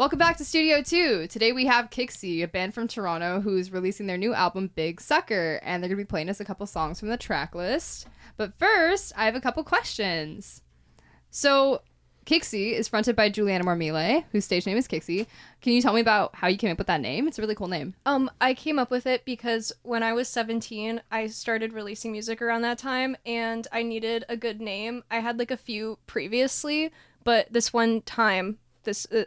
Welcome back to Studio 2. Today we have Kicksie, a band from Toronto who's releasing their new album, Big Sucker, and they're going to be playing us a couple songs from the track list. But first, I have a couple questions. So, Kicksie is fronted by Juliana Marmile, whose stage name is Kicksie. Can you tell me about how you came up with that name? It's a really cool name. I came up with it because when I was 17, I started releasing music around that time, and I needed a good name. I had like a few previously, but this one time,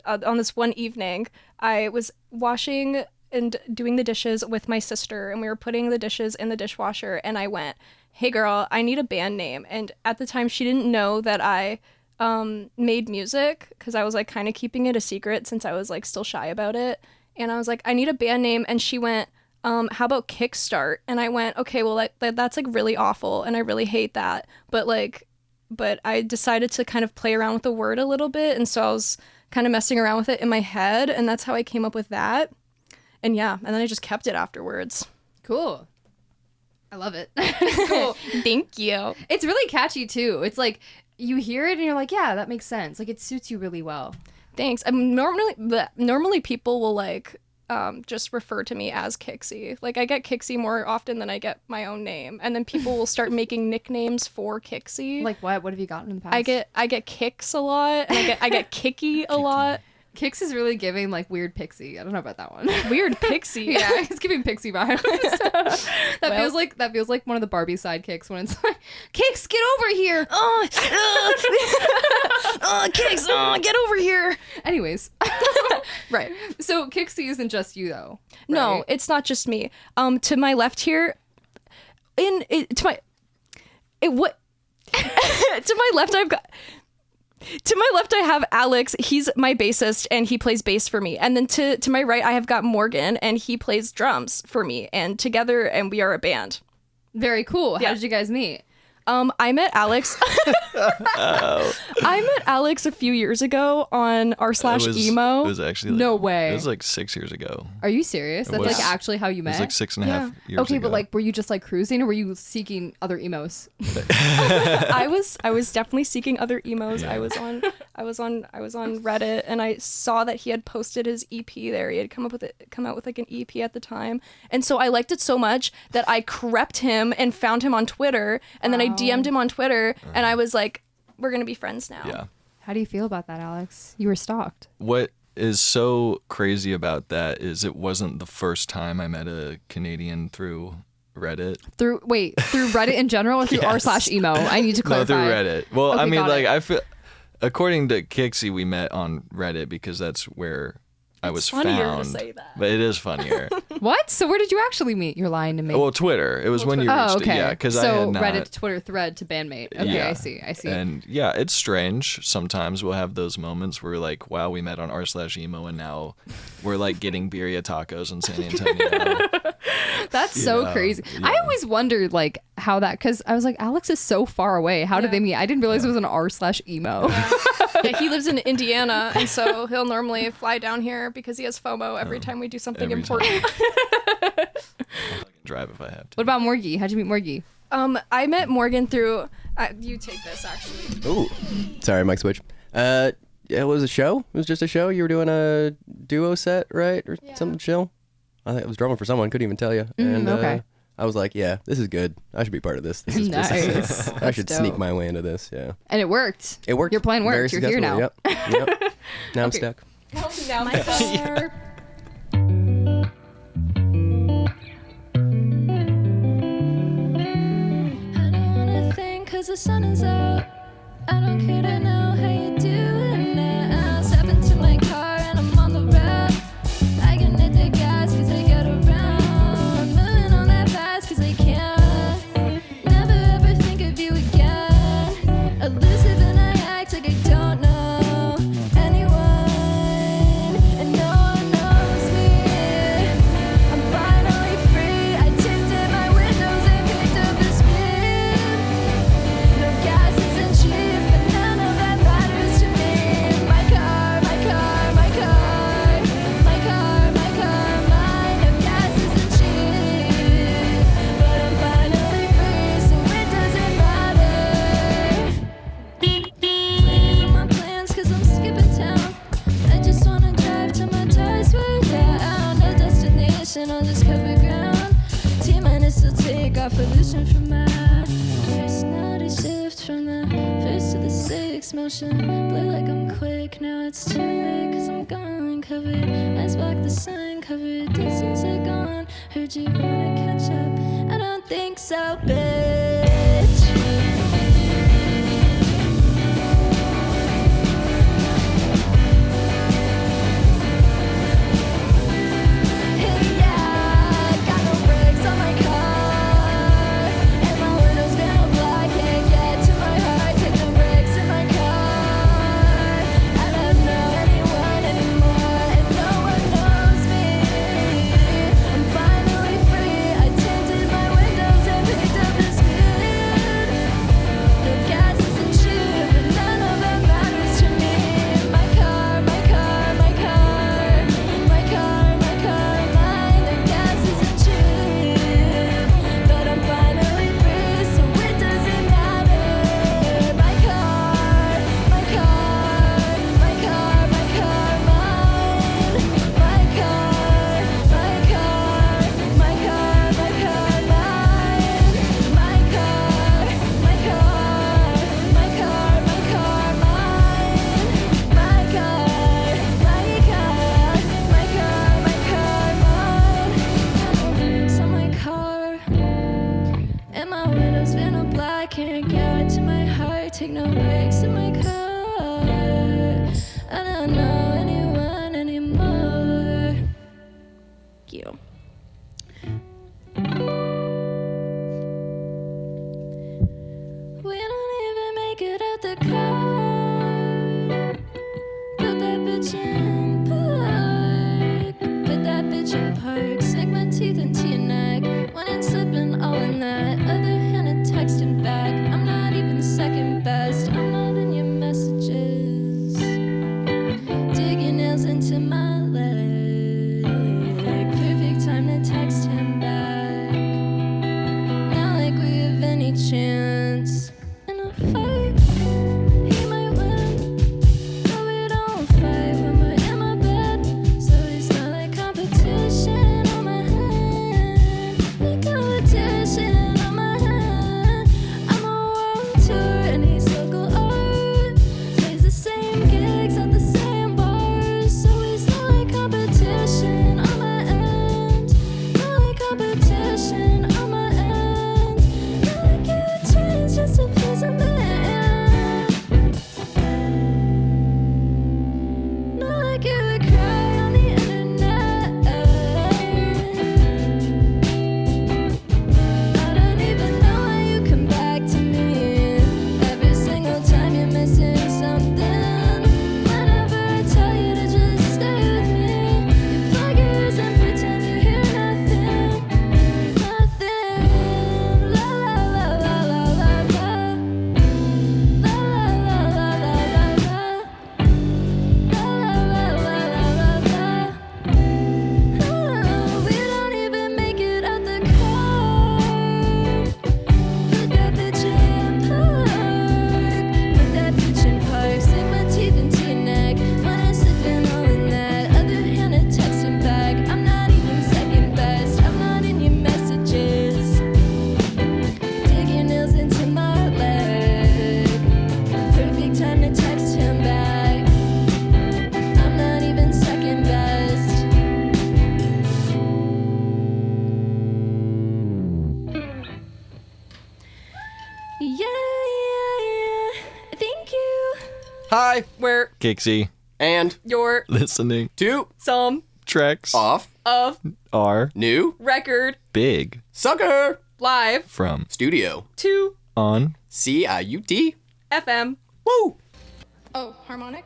on this one evening, I was washing and doing the dishes with my sister, and we were putting the dishes in the dishwasher, and I went, "Hey girl, I need a band name." And at the time she didn't know that I made music, because I was like kind of keeping it a secret since I was like still shy about it. And I was like, "I need a band name." And she went, "How about Kickstart?" And I went, "Okay, well that's like really awful and I really hate that, but I decided to kind of play around with the word a little bit, and so I was kind of messing around with it in my head, and that's how I came up with that. And yeah, and then I just kept it afterwards. Cool. I love it. It's cool. Thank you. It's really catchy too. It's like you hear it and you're like, yeah, that makes sense. Like it suits you really well. Thanks. Normally people will like just refer to me as Kicksie. Like I get Kicksie more often than I get my own name, and then people will start making nicknames for Kicksie. Like what? What have you gotten in the past? I get Kicks a lot, and I get Kicky a lot. Kicks is really giving like weird pixie. I don't know about that one. Weird pixie. Yeah, it's giving pixie vibes. That feels like one of the Barbie sidekicks when it's like, Kicks, get over here. Kicks, get over here. Anyways, right. So Kicksie isn't just you though. Right? No, it's not just me. To my left here, to my left, I have Alex. He's my bassist, and he plays bass for me. And then to my right, I have got Morgan, and he plays drums for me. And together, and we are a band. Very cool. Yeah. How did you guys meet? I met Alex. I met Alex a few years ago on r/emo. It was actually like, no way. It was like 6 years ago. Are you serious? That's like actually how you met? It was like 6.5 years ago. Okay, but like, were you just like cruising, or were you seeking other emos? I was definitely seeking other emos. Yeah. I was on Reddit, and I saw that he had posted his EP there. He had come out with like an EP at the time, and so I liked it so much that I crept him and found him on Twitter, and then I DM'd him on Twitter, and I was like, "We're gonna be friends now." Yeah. How do you feel about that, Alex? You were stalked. What is so crazy about that is it wasn't the first time I met a Canadian through Reddit. Through Reddit in general, or through Yes. r/emo? I need to clarify. No, through Reddit. Well, Okay, I mean, got like it. I feel, according to Kicksie, we met on Reddit because that's where I was funnier found. to say that. But it is funnier. What? So where did you actually meet? You're lying to me. Well, Twitter. It was when you Oh, reached okay. it. Yeah, because so I had not. Reddit to Twitter thread to bandmate. Okay, Yeah. I see. And yeah, it's strange. Sometimes we'll have those moments where we're like, wow, we met on r/emo, and now we're like getting birria tacos in San Antonio. That's so know, crazy. yeah. I always wondered like how that, because I was like, Alex is so far away. How did they meet? I didn't realize it was an r/emo. Yeah, he lives in Indiana, and so he'll normally fly down here because he has FOMO every time we do something every important. Drive if I have to. What about Morgie? How'd you meet Morgie? I met Morgan through. You take this actually. Ooh, sorry, mic switch. It was a show. It was just a show. You were doing a duo set, right, or something chill. I think I was drumming for someone. Couldn't even tell you. And okay. I was like, yeah, this is good. I should be part of this. This is Nice. I That's should dope. sneak my way into this. Yeah, And it worked. it worked. Your plan worked. Very You're here now. successfully. Yep. Now I'm Okay. stuck. Now my car. I don't wanna think 'cause the sun is out. I don't care to know how you doing now. Step into my car and I'm on the road. I can hit the gas 'cause I got around. Moving on that fast 'cause I can. Never ever think of you again. Elusive and I act like I don't know anyone. And no one knows me. I'm finally free. I tinted my windows and picked up the speed. No gas isn't cheap, but none of that my personality shift from the first to the sixth motion. Play like I'm quick, now it's too late, cause I'm gone. Covered, eyes back, the sun covered, distance are gone. Heard you wanna catch up, I don't think so, bitch. Hey, yeah, got no brakes on my car, and my windows down black. Can't get to my heart, take the brakes in my car. I don't know anyone anymore, and no one knows me. I'm finally free. I tinted my windows and picked up the speed. The gas isn't cheap, but none of it matters to me. My car, my car, my car, my car, my car, mine. The gas isn't cheap, but I'm finally free, so it doesn't matter. My car, my car, my car, my car, mine. My car, my car, my car, my car, mine. My car, my car, my car, my car, mine. My car, my car, my car, my car, mine. Brakes on my car, and my windows been black. Can't get to my heart, take no breaks in my car. I don't know anyone anymore. Thank you. We don't even make it out the car. Put that bitch in park. Put that bitch in park. Sink my teeth into your neck. When it's slipping all in that. Other hand texting back. I'm not even second best. I'm not in your messages. Dig your nails into my leg. Perfect time to text him back. Not like we have any chance in a fight. He might win, but we don't fight when we're in my bed. So it's not like competition on my hand. Like competition on my hand. I'm on world tour and he's local art. Plays the same gigs at the same bars. So it's not like competition on my end. Not like competition on my end. Not like you would change just to please a man. Not like you would cry on the internet. I don't even know how you come back to me. Every single time you're missing something. Whenever I tell you to just stay with me, you plug your ears and pretend you hear nothing. Nothing. La la la la la la la. La la la la la la la. La la la la la la la. We don't even make it out the car. Put that bitch in park. Put that bitch in park. Sink my teeth into your neck. When it's slipping all in that. Other hand texting back. I'm not even second best. I'm not in your messages. Dig your nails into my leg. Perfect time to text him back. I'm not even second best. Yeah, yeah, yeah. Thank you. Hi, Where Kicksie, and your listening two some tracks off of are new record big sucker live from studio to on CIUT. FM. Woo! Oh, harmonic.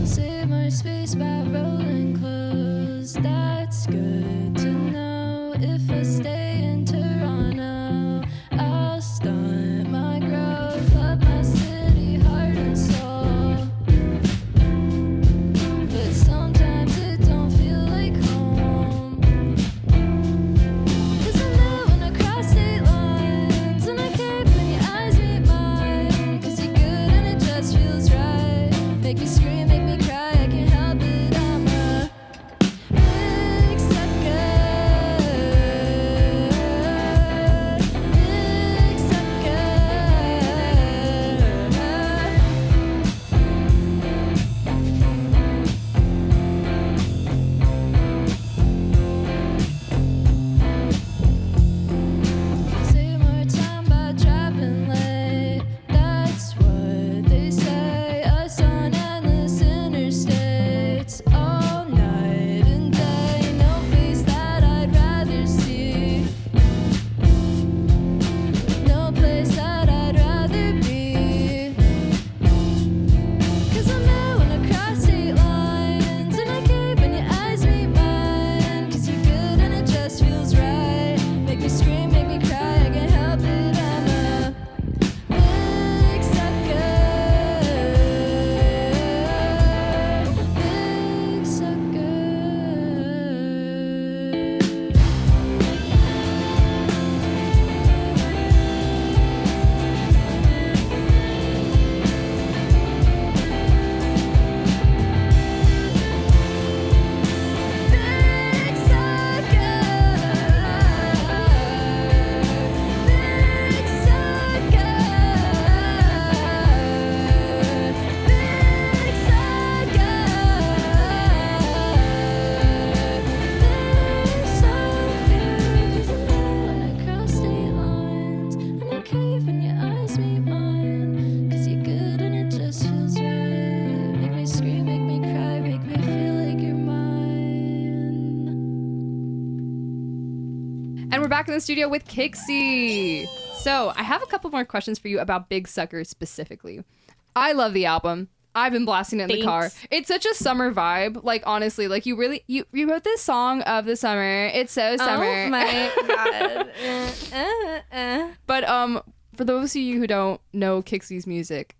Save my space by rolling clothes. That's good to know. If I stay in Toronto, I'll stunt my growth. Love my city, heart and soul. back in the studio with Kicksie. So I have a couple more questions for you about Big Sucker specifically. I love the album. I've been blasting it in the car. It's such a summer vibe. Like, honestly, like you wrote this song of the summer. It's so summer. Oh my god. But for those of you who don't know Kicksie's music,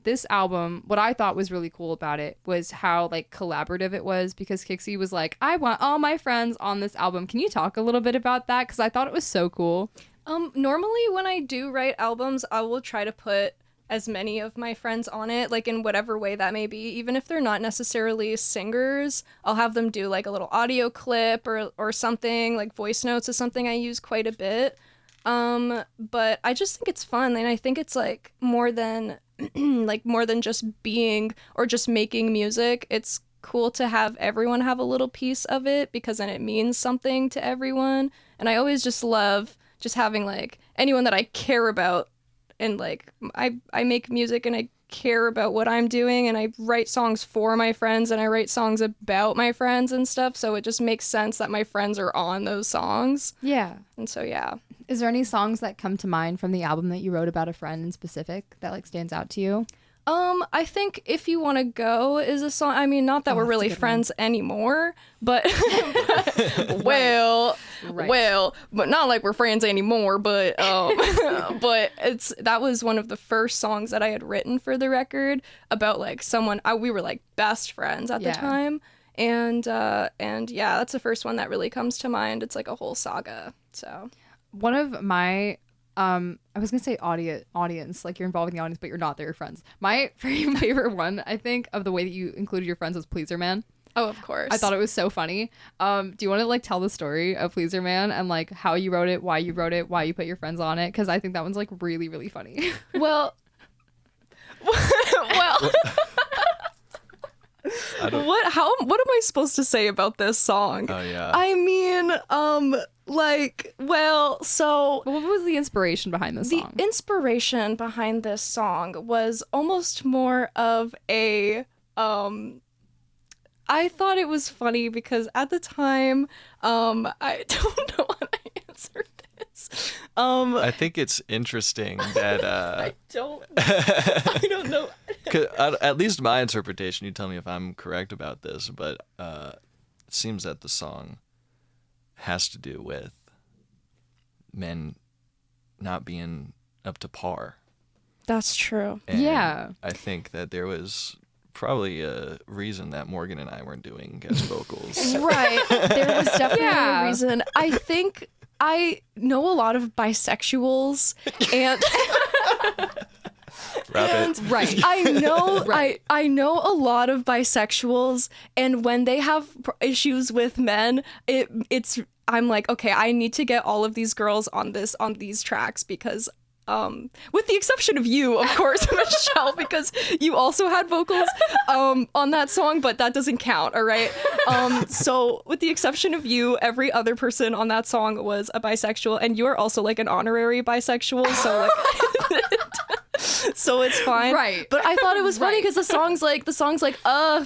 this album, what I thought was really cool about it was how like collaborative it was, because Kicksie was like, I want all my friends on this album. Can you talk a little bit about that? Because I thought it was so cool. Normally when I do write albums, I will try to put as many of my friends on it, like in whatever way that may be. Even if they're not necessarily singers, I'll have them do like a little audio clip or something. Like voice notes is something I use quite a bit. But I just think it's fun, and I think it's like more than just being or just making music. It's cool to have everyone have a little piece of it, because then it means something to everyone. And I always just love just having like anyone that I care about, and like I make music and I care about what I'm doing, and I write songs for my friends and I write songs about my friends and stuff, so it just makes sense that my friends are on those songs. Yeah. And so yeah. Is there any songs that come to mind from the album that you wrote about a friend in specific that like stands out to you? I think If You Want to Go is a song. I mean, not that we're really friends anymore, but well, but not like we're friends anymore, but but that was one of the first songs that I had written for the record about like someone we were like best friends at the time. And yeah, that's the first one that really comes to mind. It's like a whole saga. So one of my I was gonna say audience, like you're involving the audience, but you're not. They're your friends. My favorite one, I think, of the way that you included your friends was Pleaser Man. Oh, of course. I thought it was so funny. Do you want to like tell the story of Pleaser Man and like how you wrote it, why you put your friends on it? Because I think that one's like really, really funny. Well, what am I supposed to say about this song? Oh yeah. I mean, so What was the inspiration behind this song? The inspiration behind this song was almost more of a I thought it was funny because at the time, I don't know how to answer this. I think it's interesting that I don't know. 'cause at least my interpretation, you tell me if I'm correct about this, but it seems that the song has to do with men not being up to par. That's true. And Yeah. I think that there was probably a reason that Morgan and I weren't doing guest vocals. Right. There was definitely Yeah. a reason. I think I know a lot of bisexuals, and Wrap it. Right. I know Right. I know a lot of bisexuals, and when they have issues with men, it's I'm like, okay, I need to get all of these girls on these tracks, because with the exception of you, of course, Michelle, because you also had vocals on that song, but that doesn't count, all right? So with the exception of you, every other person on that song was a bisexual, and you are also like an honorary bisexual, so like so it's fine. Right. But I thought it was funny Right. because the song's like,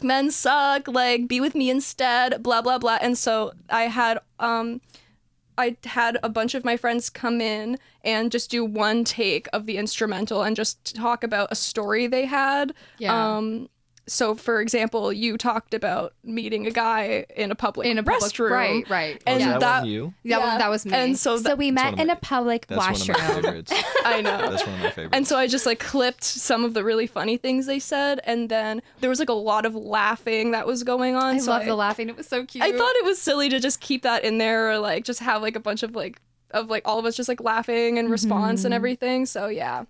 men suck, like, be with me instead, blah, blah, blah. And so I had a bunch of my friends come in and just do one take of the instrumental and just talk about a story they had. Yeah. So, for example, you talked about meeting a guy in a public restroom. Right. Oh, And is that that- one you? That was me. And so we That's met one of in my- a public That's one of my washroom. favorites. I know. That's one of my favorites. And so I just like clipped some of the really funny things they said, and then there was like a lot of laughing that was going on. I so love the laughing. It was so cute. I thought it was silly to just keep that in there, or like just have like a bunch of like all of us just like laughing and response and everything. So yeah.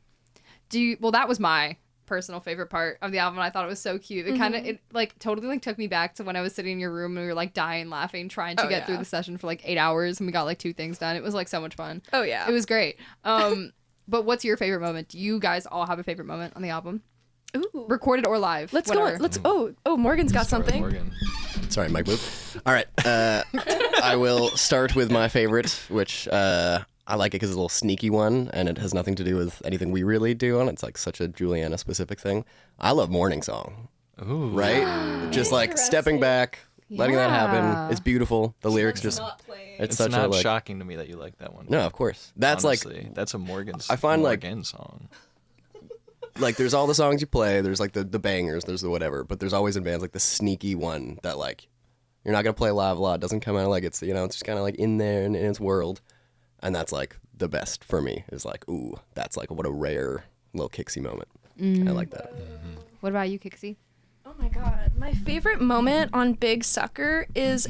Well, that was my personal favorite part of the album. I thought it was so cute. It kind of it like totally like took me back to when I was sitting in your room and we were like dying laughing trying to get through the session for like 8 hours, and we got like 2 things done. It was like so much fun. Oh yeah. It was great. But what's your favorite moment? Do you guys all have a favorite moment on the album? Ooh. Recorded or live? Let's whatever. go. Morgan's got Start with something. Morgan. Sorry, Mike Boop. All right. I will start with my favorite, which I like it because it's a little sneaky one, and it has nothing to do with anything we really do on it. It's like such a Juliana specific thing. I love Morning Song. Ooh. Right? Just like stepping back, letting that Yeah. happen. It's beautiful. The lyrics just It's such not a like shocking to me that you like that one. no, of course. That's Honestly, that's a I find, like- Morgan song. like there's all the songs you play. There's like the bangers. There's the whatever. But there's always in bands like the sneaky one that like you're not gonna play live a lot. It doesn't come out like it's it's just kind of like in there in its world, and that's like the best for me. Is like ooh, that's like what a rare little Kicksie moment. I like that. What about you, Kicksie? Oh my god. My favorite moment on Big Sucker is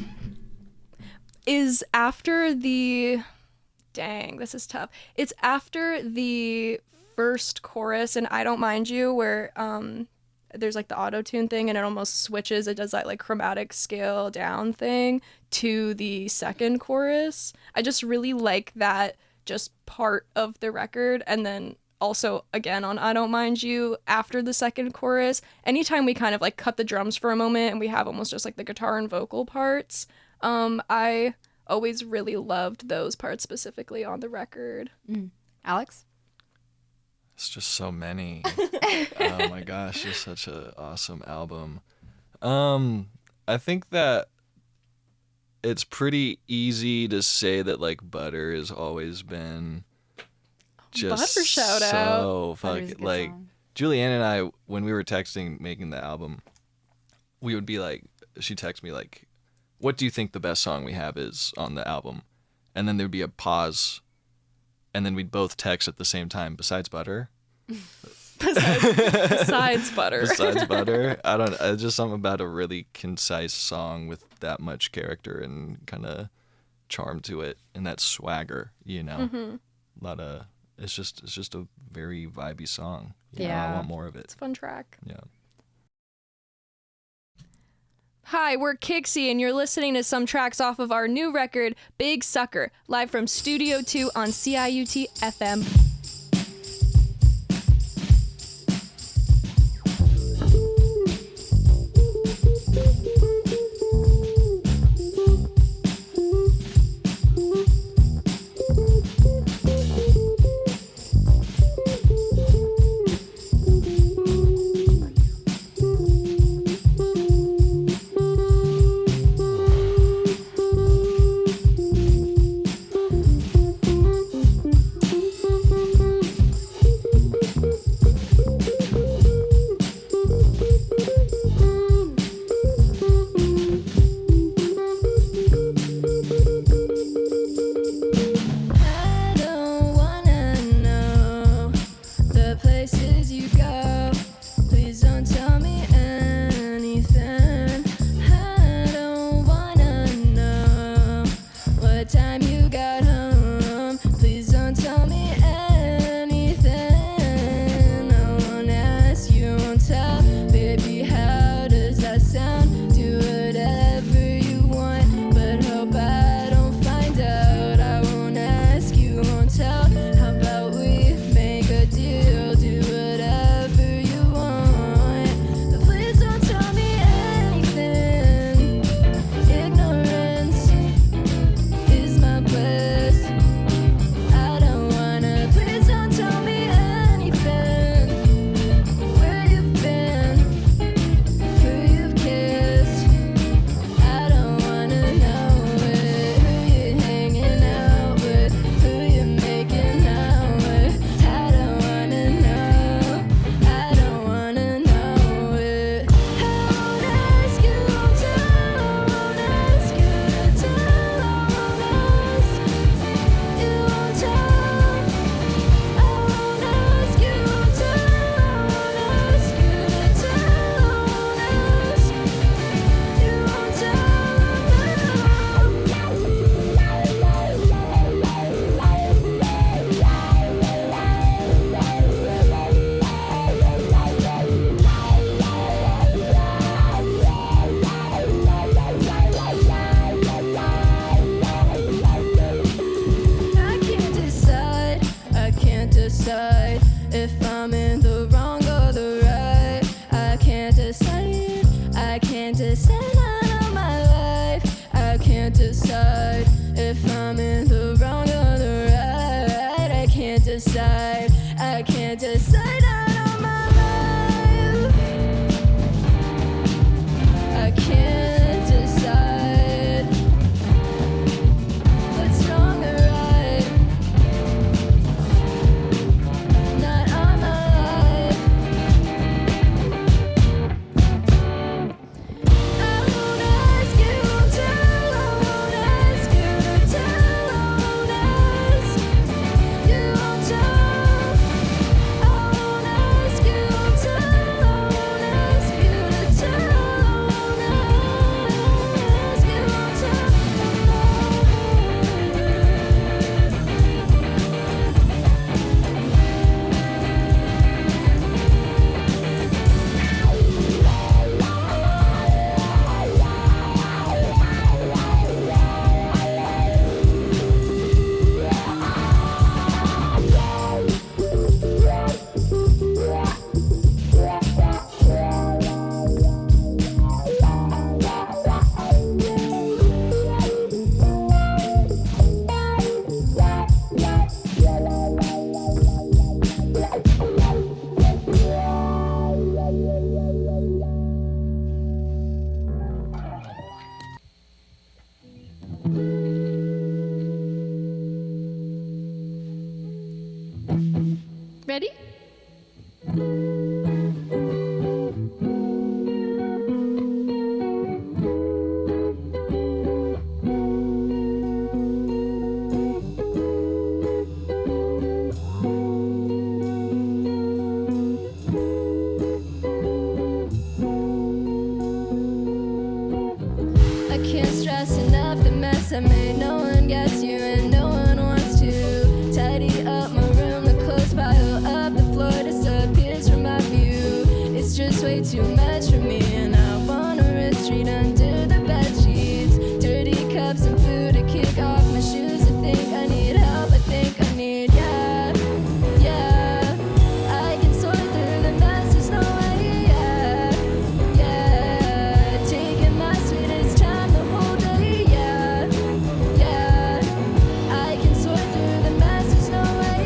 after the dang, this is tough. It's after the first chorus in I Don't Mind You where there's like the auto-tune thing and it almost switches. It does that like chromatic scale down thing to the second chorus. I just really like that just part of the record. And then also again on I Don't Mind You after the second chorus, anytime we kind of like cut the drums for a moment and we have almost just like the guitar and vocal parts, I always really loved those parts specifically on the record. Alex? It's just so many. Oh my gosh, it's such an awesome album. I think that it's pretty easy to say that like Butter has always been just Butter shout so out. Butter's a fucking good like song. Julianne and I when we were texting making the album, we would be like, she'd text me like, what do you think the best song we have is on the album? And then there'd be a pause and then we'd both text at the same time, besides Butter. Besides Butter. Besides Butter. I don't it's just something about a really concise song with that much character and kind of charm to it and that swagger, you know. A lot of it's just a very vibey song. You know, Yeah. I want more of it. It's a fun track. Yeah. Hi, we're Kicksie, and you're listening to some tracks off of our new record, Big Sucker, live from Studio 2 on CIUT FM. I don't wanna know the places you go. Please don't tell me anything. I don't wanna know what time you got home. Please don't tell me anything. I won't ask, you won't tell. Baby, how does that sound? Do whatever you want, but hope I don't find out. I won't ask, you won't tell. How about we make a deal? Do whatever you want, but please don't tell me anything. Ignorance is my bliss. I don't wanna. Please don't tell me anything. Where you've been, who you've kissed. I don't wanna know it. Who you hanging out with, who you making out with. I don't wanna know. I don't wanna know it. I won't ask you to tell. I won't ask you to tell all of us. You won't tell. I won't ask you to tell. I won't ask you to tell. I won't ask. You won't I can't decide if I'm in the wrong or the right. I can't decide out of my life. I can't decide if I'm in the wrong or the right. I can't decide out of my life. I can't decide. Ready? I can't stress enough the mess I made. No one gets you and no one wants to tidy up my room. The clothes pile up, the floor disappears from my view. It's just way too much for me, and I wanna retreat under the bed sheets. Dirty cups and food to kick off my shoes. I think I need help. I think I need yeah. I can sort through the mess. There's no way, yeah. Taking my sweetest time the whole day, yeah. I can sort through the mess. There's no way,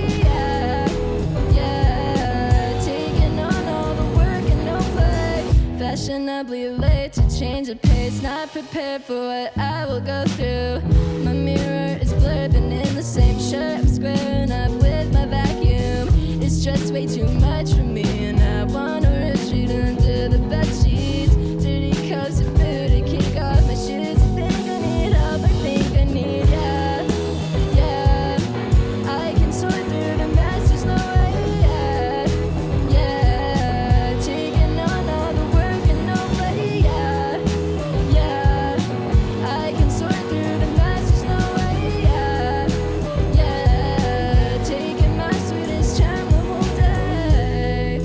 yeah. Taking on all the work and no play. Fashionably late to change the pace. Not prepared for what I will go through. My mirror is blurred, been in the same shirt. I'm squaring up with my vacuum. It's just way too much for me, and I wanna retreat under the bed sheets. Dirty cups of food to kick off my shoes. I think I need help. I think I need yeah. I can sort through the mess. There's no way, yeah. Taking on all the work and no play, yeah. I can sort through the mess. There's no way, yeah. Taking my sweetest time the whole day,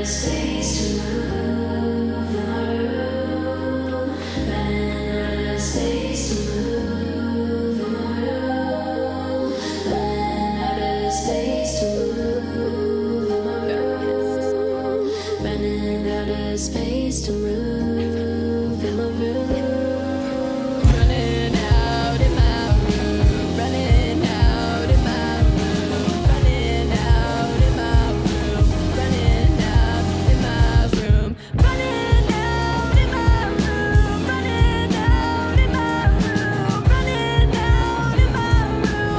Space to move our room, running out of space to move our room, running out of space to move our room, running out of space to move in my room, running out in my room, running out in my room, running out in my room, running out in my room, running out in my room, running out in my room, running out in my room,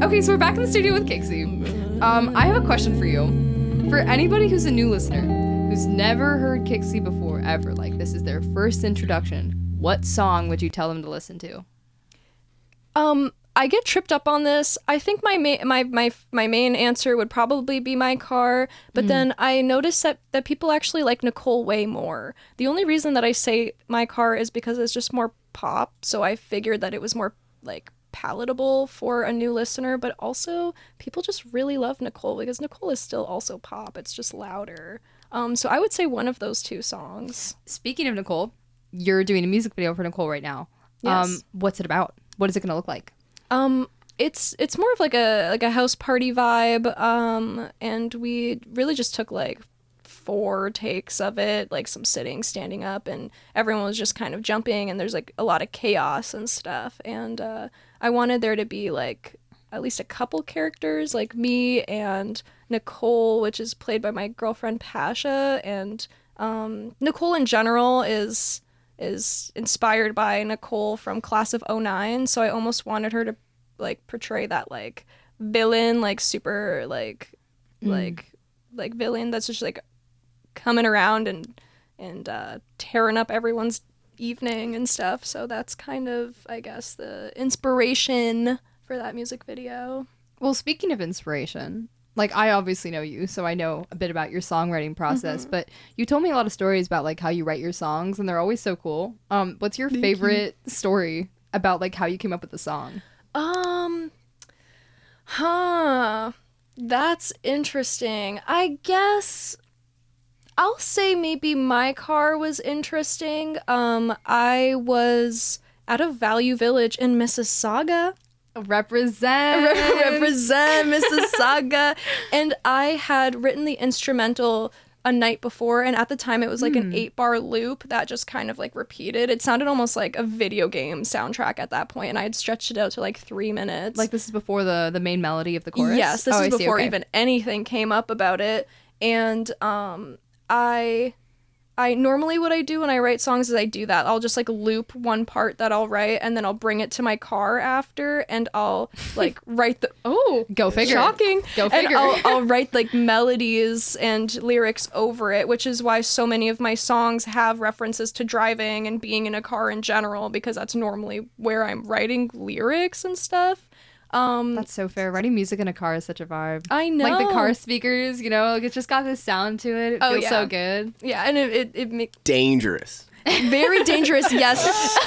Okay, so we're back in the studio with Kicksie. I have a question for you. For anybody who's a new listener, who's never heard Kicksie before, ever, like this is their first introduction, what song would you tell them to listen to? I get tripped up on this. I think my main answer would probably be My Car, but then I noticed that people actually like Nicole way more. The only reason that I say My Car is because it's just more pop, so I figured that it was more like palatable for a new listener, but also people just really love Nicole because Nicole is still also pop. It's just louder. So I would say one of those two songs. Speaking of Nicole, you're doing a music video for Nicole right now. Yes. What's it about? What is it going to look like? It's more of like a house party vibe. And we really just took like 4 takes of it, like some sitting, standing up, and everyone was just kind of jumping, and there's like a lot of chaos and stuff. And I wanted there to be like at least a couple characters, like me and Nicole, which is played by my girlfriend Pasha. And Nicole in general is inspired by Nicole from Class of '09, so I almost wanted her to like portray that like villain, like super like villain that's just like coming around and tearing up everyone's evening and stuff. So that's kind of, I guess, the inspiration for that music video. Well, speaking of inspiration, like I obviously know you, so I know a bit about your songwriting process, but you told me a lot of stories about like how you write your songs, and they're always so cool. What's your favorite story about like how you came up with the song? That's interesting. I guess I'll say maybe my car was interesting. I was at a Value Village in Mississauga. Represent. Represent Mississauga. And I had written the instrumental a night before, and at the time it was like an 8-bar loop that just kind of like repeated. It sounded almost like a video game soundtrack at that point, and I had stretched it out to like 3 minutes. Like this is before the main melody of the chorus? Yes, this is I see, before okay. even anything came up about it. And I normally what I do when I write songs is I do that. I'll just like loop one part that I'll write, and then I'll bring it to my car after, and I'll like write the Go figure. shocking. Go figure. And I'll write like melodies and lyrics over it, which is why so many of my songs have references to driving and being in a car in general, because that's normally where I'm writing lyrics and stuff. That's so fair. Writing music in a car is such a vibe. I know. Like the car speakers, you know, like it's just got this sound to it. It feels so good. Yeah, and it makes Dangerous. very dangerous. Yes.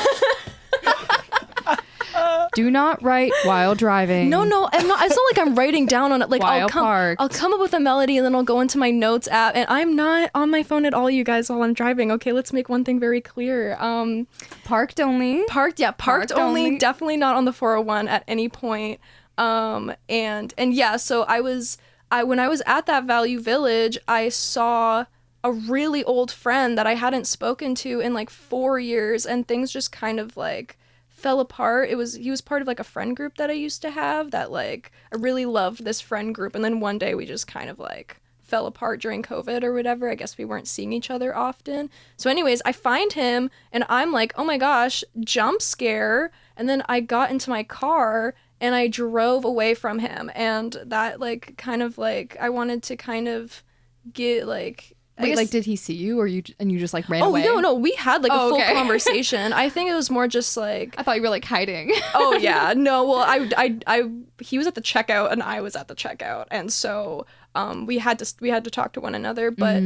Do not write while driving. No, I'm not. It's not like I'm writing down on it. Like While I'll come up with a melody, and then I'll go into my notes app, and I'm not on my phone at all, you guys, while I'm driving. Okay, let's make one thing very clear. Parked only. Parked Parked only. only. Definitely not on the 401 at any point. And yeah, so when I was at that Value Village, I saw a really old friend that I hadn't spoken to in like 4 years, and things just kind of like fell apart. He was part of like a friend group that I used to have that like I really loved this friend group, and then one day we just kind of like fell apart during COVID or whatever. I guess we weren't seeing each other often. So anyways, I find him and I'm like, oh my gosh, jump scare. And then I got into my car and I drove away from him, and that like kind of like I wanted to kind of get like I Wait, guess- like did he see you, or you just like ran Oh away? no, we had like a full okay. conversation. I think it was more just like I thought you were like hiding. oh yeah, no, well I he was at the checkout and I was at the checkout, and so we had to talk to one another, but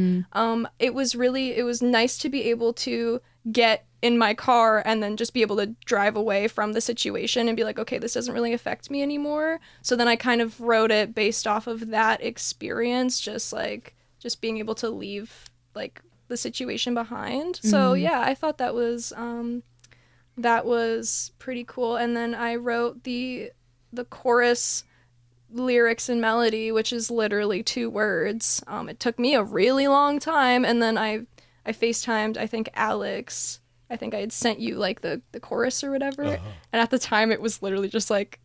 it was nice to be able to get in my car and then just be able to drive away from the situation and be like, okay, this doesn't really affect me anymore. So then I kind of wrote it based off of that experience, just being able to leave like the situation behind. So yeah, I thought that was pretty cool. And then I wrote the chorus lyrics and melody, which is literally 2 words. It took me a really long time, and then I FaceTimed, I think Alex. I think I had sent you like the chorus or whatever. And at the time it was literally just like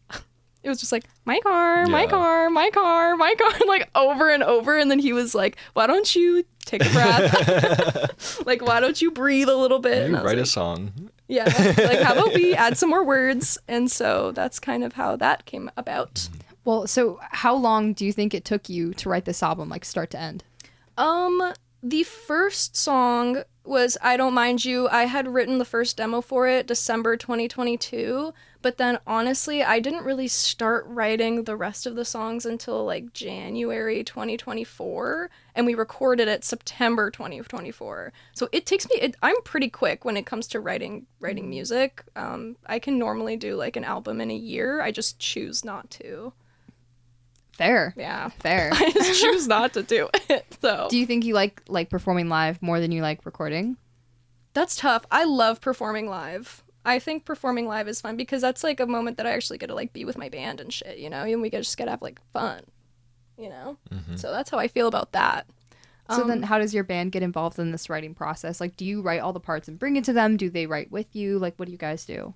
it was just like my car, my car, my car, my car, like over and over. And then he was like, why don't you take a breath? Like, why don't you breathe a little bit? You And I was write a like, song. yeah, like how about we add some more words? And so that's kind of how that came about. Well, so how long do you think it took you to write this album, like start to end? The first song was I Don't Mind You. I had written the first demo for it December 2022, but then honestly, I didn't really start writing the rest of the songs until like January 2024, and we recorded it September 2024. So it takes me I'm pretty quick when it comes to writing music. I can normally do like an album in a year. I just choose not to. Fair. Yeah. Fair. I just choose not to do it. So Do you think you like performing live more than you like recording? that's tough. I love performing live. I think performing live is fun because that's like a moment that I actually get to like be with my band and shit, you know, and we just get to have like fun, you know? So that's how I feel about that. So then how does your band get involved in this writing process? Like, do you write all the parts and bring it to them? Do they write with you? Like, what do you guys do?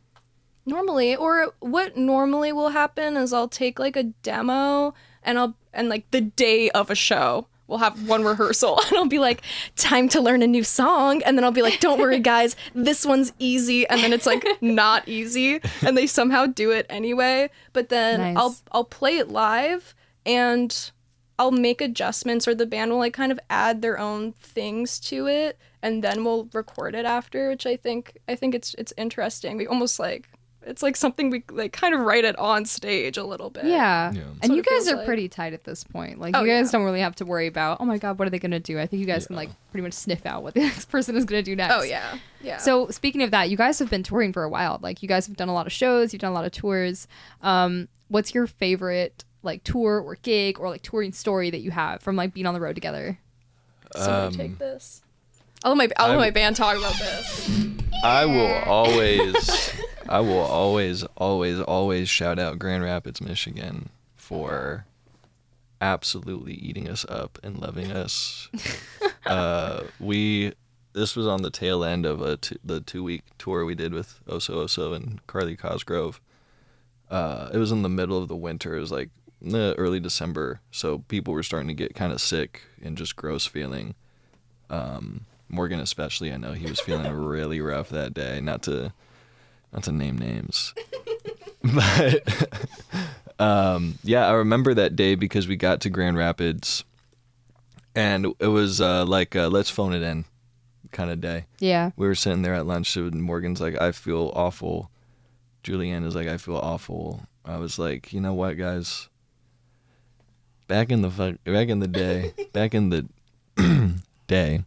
Normally, or what normally will happen is I'll take like a demo and like the day of a show, we'll have one rehearsal and I'll be like, time to learn a new song. And then I'll be like, don't worry guys, this one's easy. And then it's like not easy. And they somehow do it anyway. But then Nice. I'll play it live and I'll make adjustments, or the band will like kind of add their own things to it. And then we'll record it after, which I think it's interesting. We almost like, it's like something we like kind of write it on stage a little bit. Yeah. Yeah. And what you it guys feels are like. pretty tight at this point. Like, Oh, you guys yeah. don't really have to worry about, oh my God, what are they going to do? I think you guys can, like, pretty much sniff out what the next person is going to do next. Oh yeah. Yeah. So, speaking of that, you guys have been touring for a while. Like, you guys have done a lot of shows, you've done a lot of tours. What's your favorite, like, tour or gig or, like, touring story that you have from, like, being on the road together? Somebody take this. I'll let my band talk about this. I will always shout out Grand Rapids, Michigan for absolutely eating us up and loving us. This was on the tail end of the 2-week tour we did with Oso Oso and Carly Cosgrove. It was in the middle of the winter. It was like early December, so people were starting to get kind of sick and just gross feeling. Morgan especially, I know he was feeling really rough that day. Not to name names, but yeah, I remember that day because we got to Grand Rapids, and it was like a let's phone it in kind of day. Yeah. We were sitting there at lunch, and Morgan's like, "I feel awful." Julianne is like, "I feel awful." I was like, "You know what, guys? Back in the day,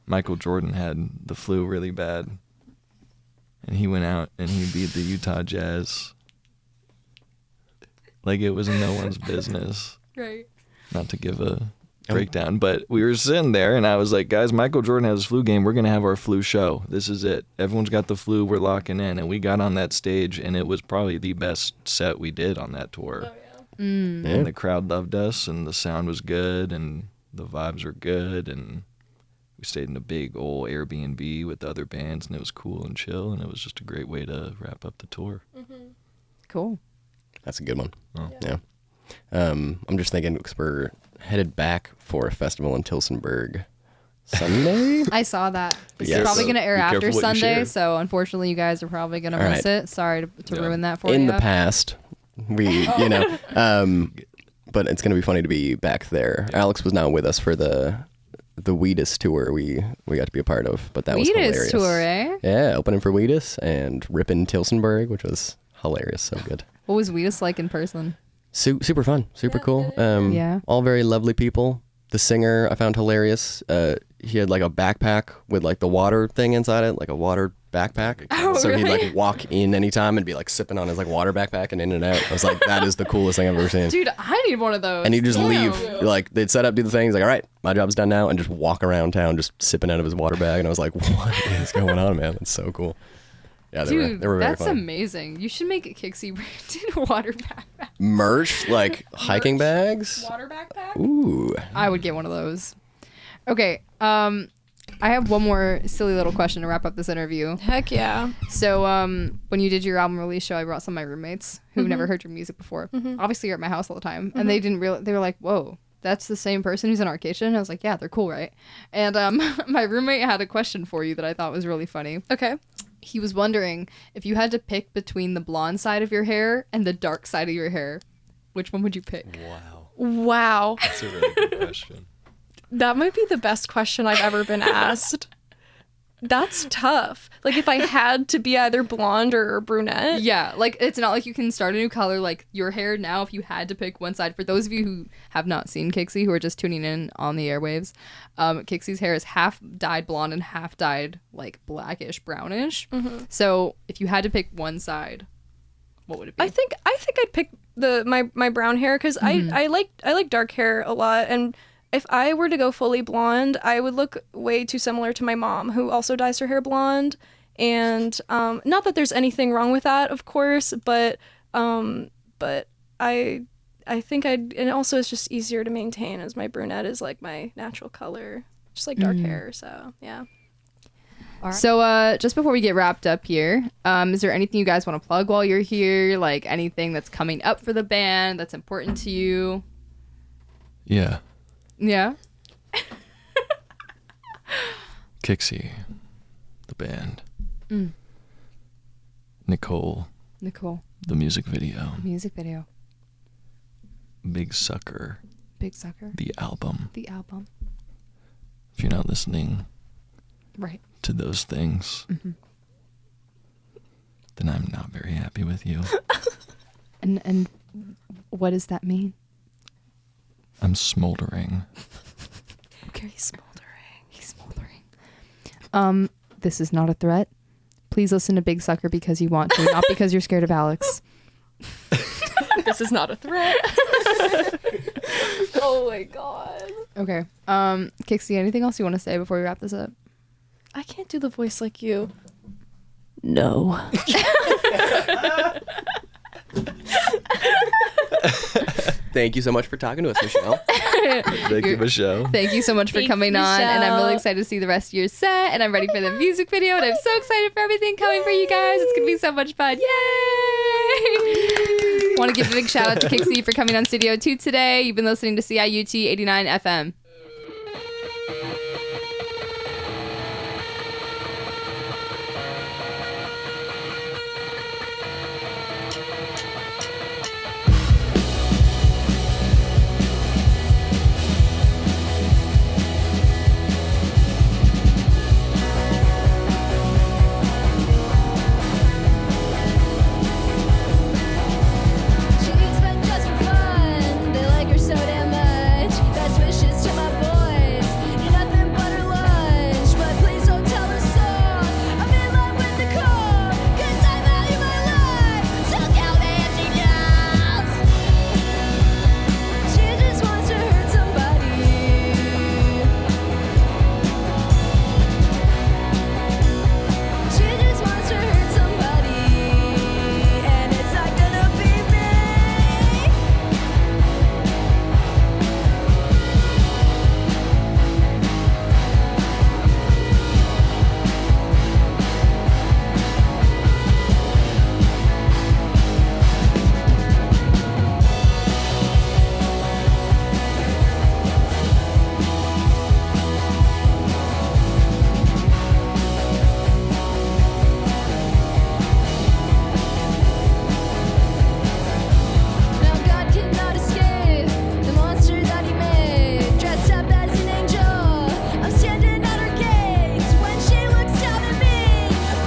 Michael Jordan had the flu really bad, and he went out and he beat the Utah Jazz like it was no one's business." Right. Not to give a breakdown, but we were sitting there, and I was like, "Guys, Michael Jordan has his flu game. We're gonna have our flu show. This is it. Everyone's got the flu. We're locking in." And we got on that stage, and it was probably the best set we did on that tour. And the crowd loved us, and the sound was good, and the vibes were good, and we stayed in a big old Airbnb with the other bands, and it was cool and chill, and it was just a great way to wrap up the tour. Cool. That's a good one. Oh. Yeah. I'm just thinking because we're headed back for a festival in Tilsonburg Sunday. I saw that. This Yes. is probably So going to air be after careful what you Sunday, share. so unfortunately, you guys are probably going to All miss right. it. Sorry to Yeah. ruin that for In you. the past, we, but it's going to be funny to be back there. Alex was not with us for the Weedus tour we got to be a part of, but that was Weedus hilarious. tour, eh? Yeah, opening for Weedus and ripping Tilsonburg, which was hilarious. So good. What was Weedus like in person? Super fun, super cool. Yeah. All very lovely people. The singer I found hilarious. He had like a backpack with like the water thing inside it, like a water backpack. Oh, so he'd really? like walk in anytime and be like sipping on his like water backpack and in and out. I was like, that is the coolest thing I've ever seen. Dude, I need one of those. And he'd just Damn. leave. Like they'd set up, do the thing. He's like, all right, my job's done now, and just walk around town just sipping out of his water bag. And I was like, what is going on, man? That's so cool. Yeah, they Dude, were very that's fun. amazing. You should make a Kicksie branded water backpack. Merch, like hiking bags. Water backpack. Ooh. I would get one of those. Okay, I have one more silly little question to wrap up this interview. Heck yeah. So, when you did your album release show, I brought some of my roommates who've never heard your music before. Obviously, you're at my house all the time, and they didn't realize. They were like, "Whoa, that's the same person who's in our kitchen." I was like, "Yeah, they're cool, right?" And my roommate had a question for you that I thought was really funny. Okay. He was wondering if you had to pick between the blonde side of your hair and the dark side of your hair, which one would you pick? Wow. Wow. That's a really good question. That might be the best question I've ever been asked. That's tough. Like if I had to be either blonde or brunette. Yeah, like it's not like you can start a new color. Like your hair now, if you had to pick one side. For those of you who have not seen Kicksie, who are just tuning in on the airwaves, Kicksie's hair is half dyed blonde and half dyed like blackish brownish. So if you had to pick one side, what would it be? I think I'd pick my brown hair because I like dark hair a lot, and if I were to go fully blonde, I would look way too similar to my mom, who also dyes her hair blonde. And not that there's anything wrong with that, of course, but I think and also it's just easier to maintain as my brunette is like my natural color, just like dark hair. So yeah. So just before we get wrapped up here, is there anything you guys want to plug while you're here? Like anything that's coming up for the band that's important to you? Yeah. Yeah. Kicksie, the band. Nicole, Nicole. the music video. Music video. Big Sucker, Big Sucker. the album. The album. If you're not listening Right. to those things, then I'm not very happy with you. And what does that mean? I'm smoldering. Okay, smoldering. He's smoldering. This is not a threat. Please listen to Big Sucker because you want to, not because you're scared of Alex. This is not a threat. Oh my god. Okay. Kicksie, anything else you want to say before we wrap this up? I can't do the voice like you. No. Thank you so much for talking to us, Michelle. Thank you, Michelle. Thank you so much for Thanks, coming on, and I'm really Michelle. excited to see the rest of your set, and I'm ready for the music video, and I'm so excited for everything coming for you guys. It's gonna be so much fun. Yay! Want to give a big shout out to Kicksie for coming on Studio 2 today. You've been listening to CIUT 89 FM. She eats but just for fun. They like her so damn much. Best wishes to my boys. You're nothing but her lunch. But please don't tell her so. I'm in love with the core. 'Cause I value my life. So tell me if she knows. She just wants to hurt somebody. She just wants to hurt somebody. And it's not gonna be me. Now God cannot escape the monster that he made. Dressed up as an angel, I'm standing at her gates. When she looks down at me,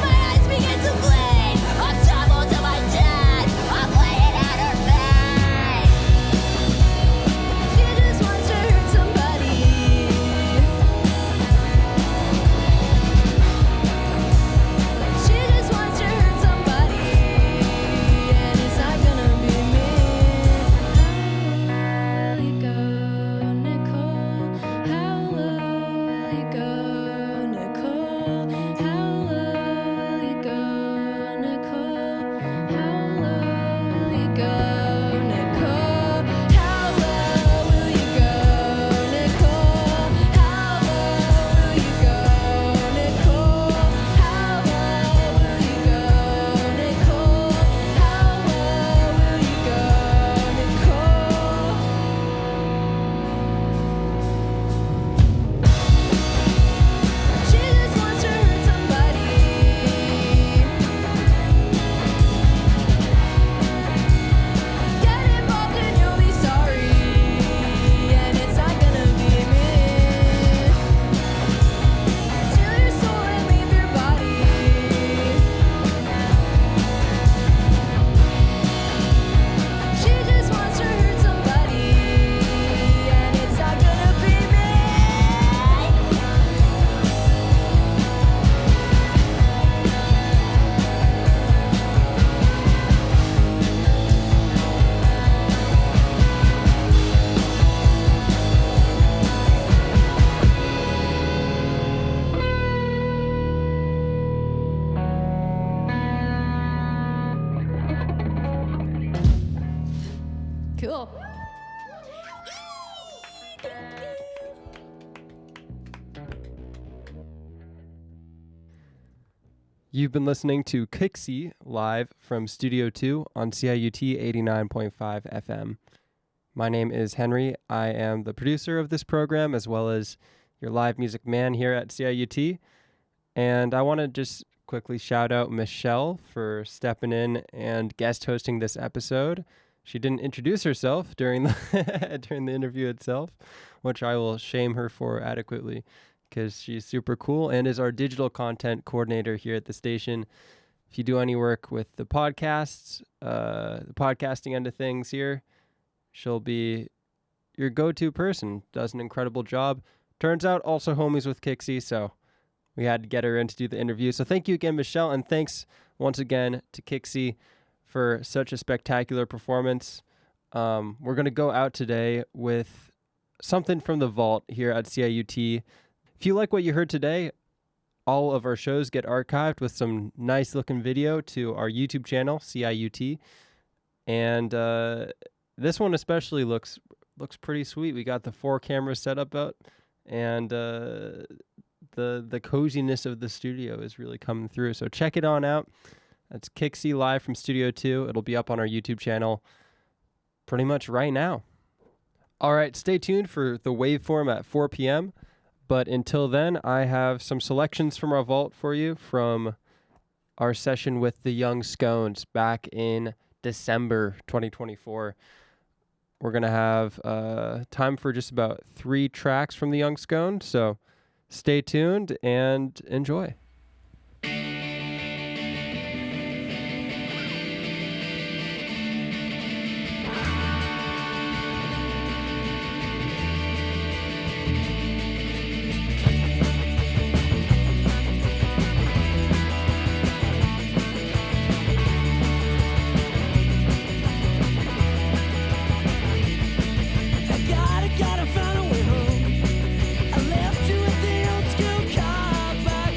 my eyes begin to bleed. I'm troubled to my death, I'm laying at her feet. She just wants to hurt somebody. She just wants to hurt somebody, and it's not gonna be me. How low will you go, Nicole? How low will you go, Nicole? How low will you go, Nicole? How low will you go, Nicole? How low will you go, Nicole? How low will you go, Nicole? How low will you go, Nicole? How low will you go, Nicole? She just wants to hurt somebody. Get involved and you'll be sorry, and it's not gonna be me. Steal your soul and leave your body. She just wants to hurt somebody, and it's not gonna be me. Cool. You've been listening to Kicksie live from Studio 2 on CIUT 89.5 FM. My name is Henry. I am the producer of this program as well as your live music man here at CIUT. And I want to just quickly shout out Michelle for stepping in and guest hosting this episode. She didn't introduce herself during the during the interview itself, which I will shame her for adequately because she's super cool and is our digital content coordinator here at the station. if you do any work with the podcasts, the podcasting end of things here, she'll be your go-to person. Does an incredible job. Turns out also homies with Kicksie, so we had to get her in to do the interview. So thank you again, Michelle, and thanks once again to Kicksie for such a spectacular performance. We're going to go out today with something from the vault here at CIUT. If you like what you heard today, all of our shows get archived with some nice looking video to our YouTube channel, CIUT. And this one especially looks pretty sweet. We got the 4 cameras set up out, and the coziness of the studio is really coming through. So check it on out. That's Kicksie live from Studio 2. It'll be up on our YouTube channel pretty much right now. All right, stay tuned for the waveform at 4 p.m. But until then, I have some selections from our vault for you from our session with the Young Scones back in December 2024. We're going to have time for just about 3 tracks from the Young Scones, so stay tuned and enjoy. Gotta find a way home. I left you at the old school car back.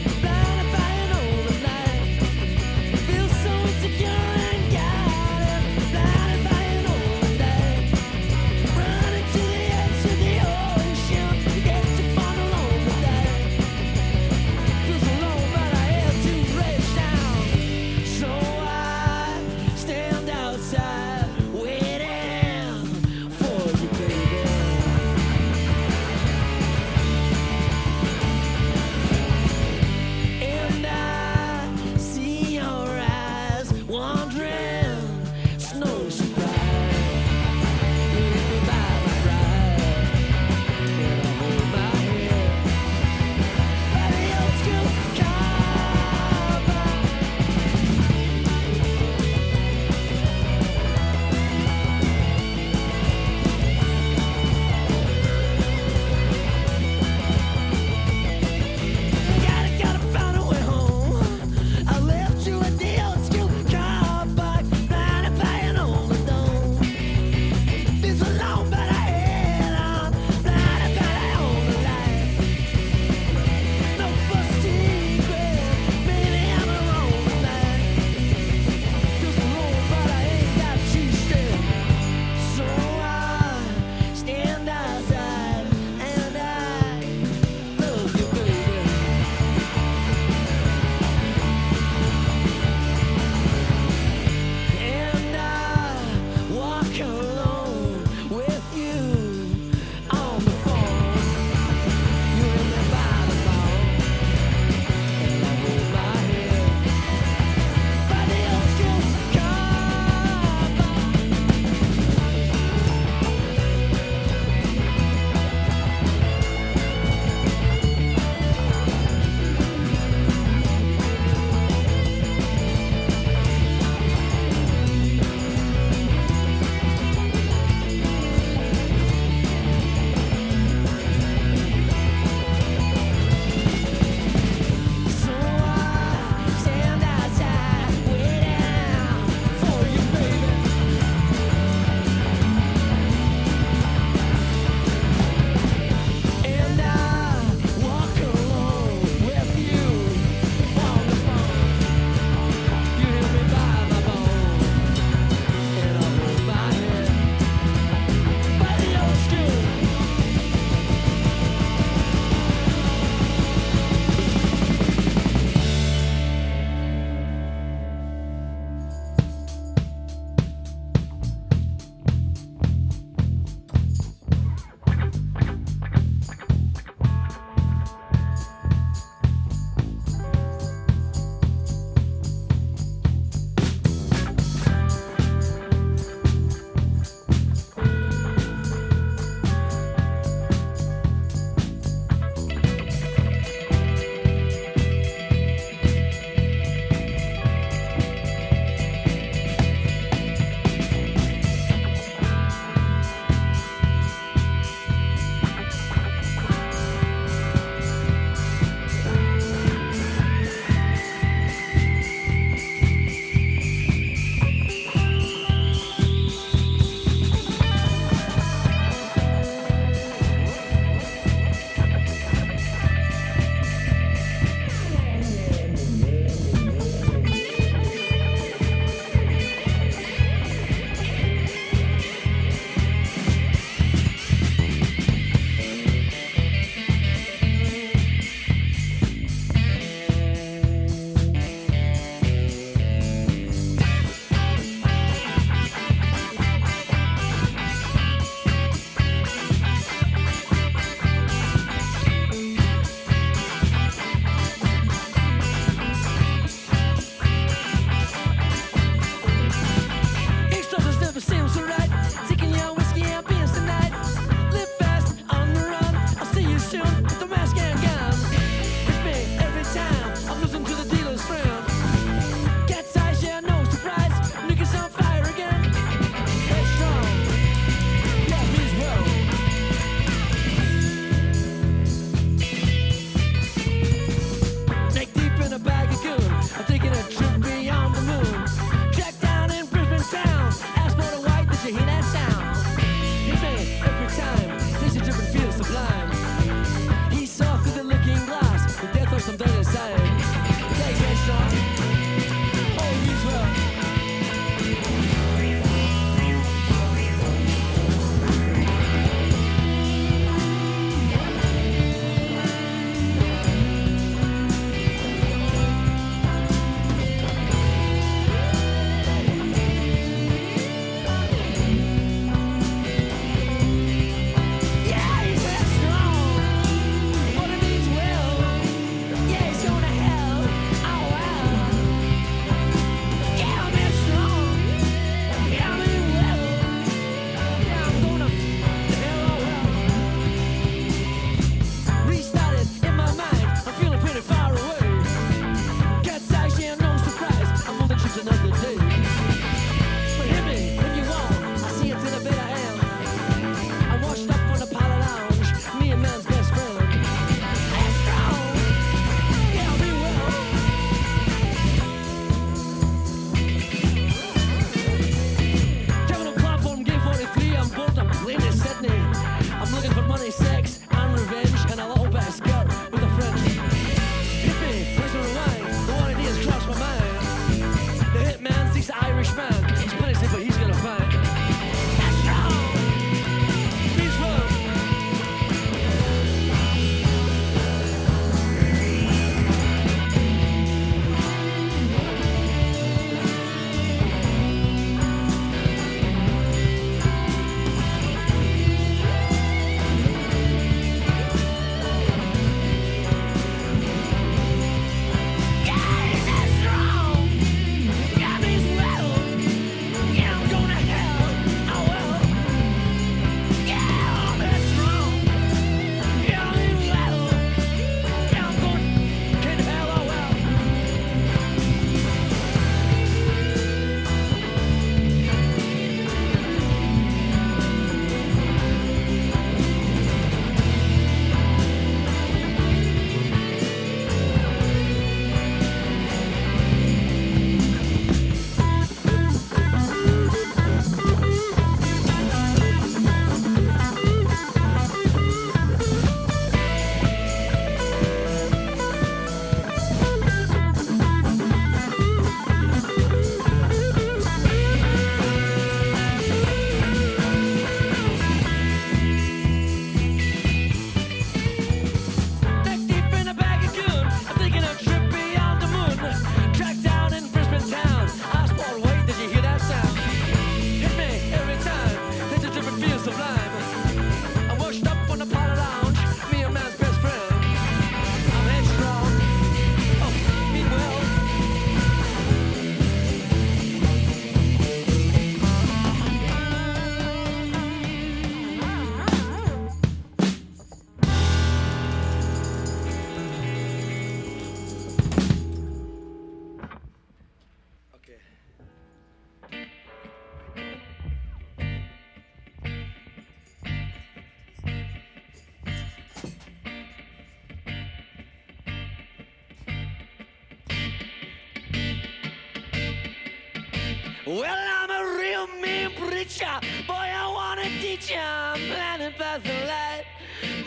Well, I'm a real mean preacher. Boy, I wanna teach ya. I'm blinded by the light,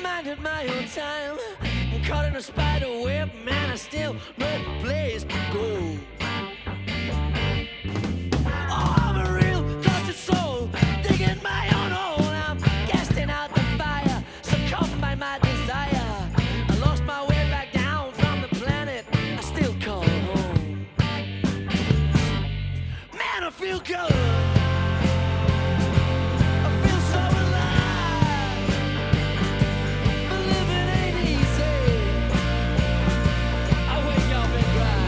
minded my own time. I'm caught in a spider web, man, I still no place to go. Oh, I'm a real tortured soul, digging my own hole. I'm casting out the fire, succumbed by my desire. I lost my way back down from the planet I still call home. Man, I feel good. I feel so alive. But living ain't easy. I wake up and cry.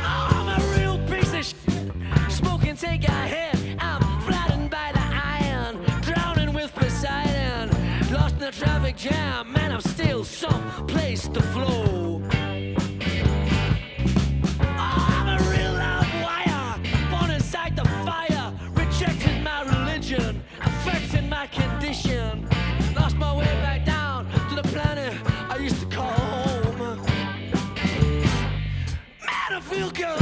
I'm a real piece of shit. Smoke and take a hit. I'm flattened by the iron, drowning with Poseidon. Lost in the traffic jam, man, I'm still some place to flow. I'm a real loud wire, born inside the fire, rejecting my religion, affecting my condition. Lost my way back down to the planet I used to call home. Man, I feel good.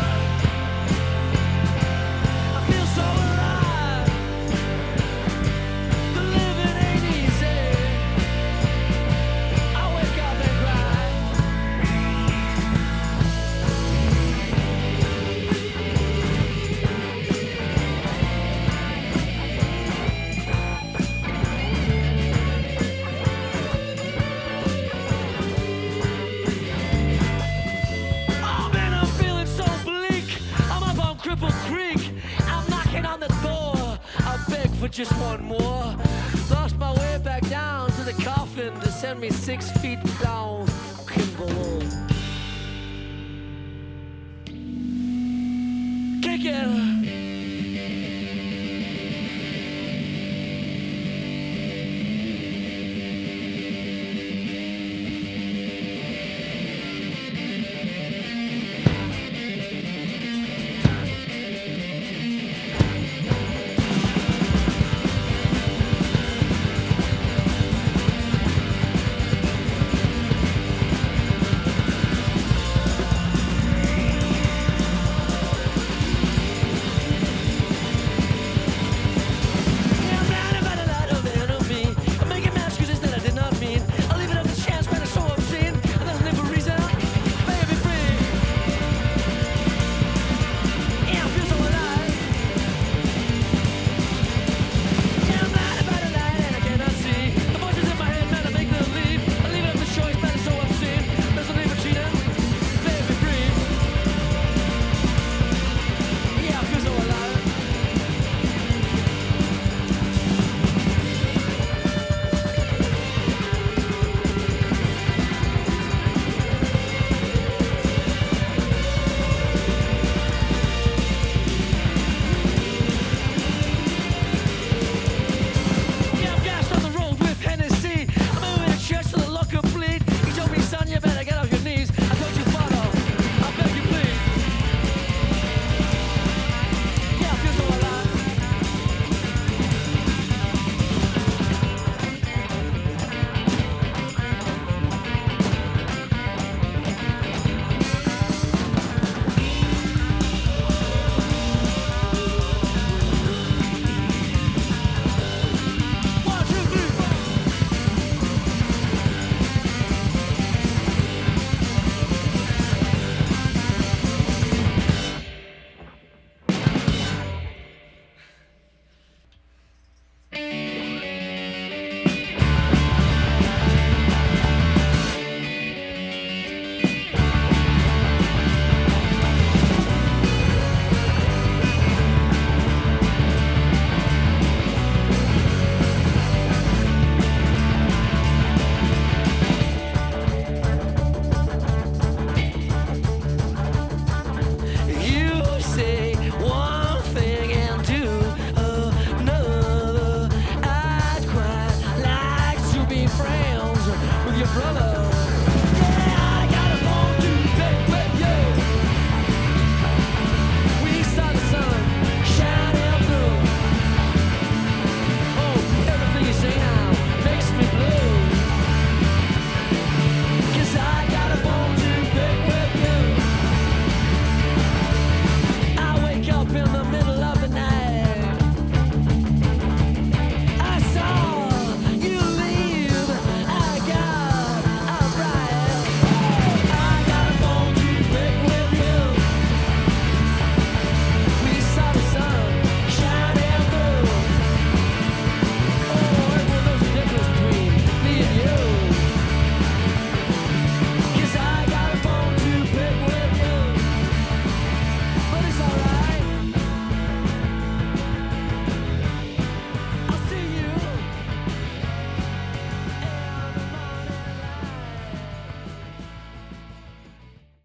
I feel so alive. The living ain't easy. I wake up and cry. Oh man, I'm feeling so bleak. I'm up on Cripple Creek. I'm knocking on the door. I beg for just one more. Lost my way back down to the coffin to send me 6 feet down. Below. Kick it.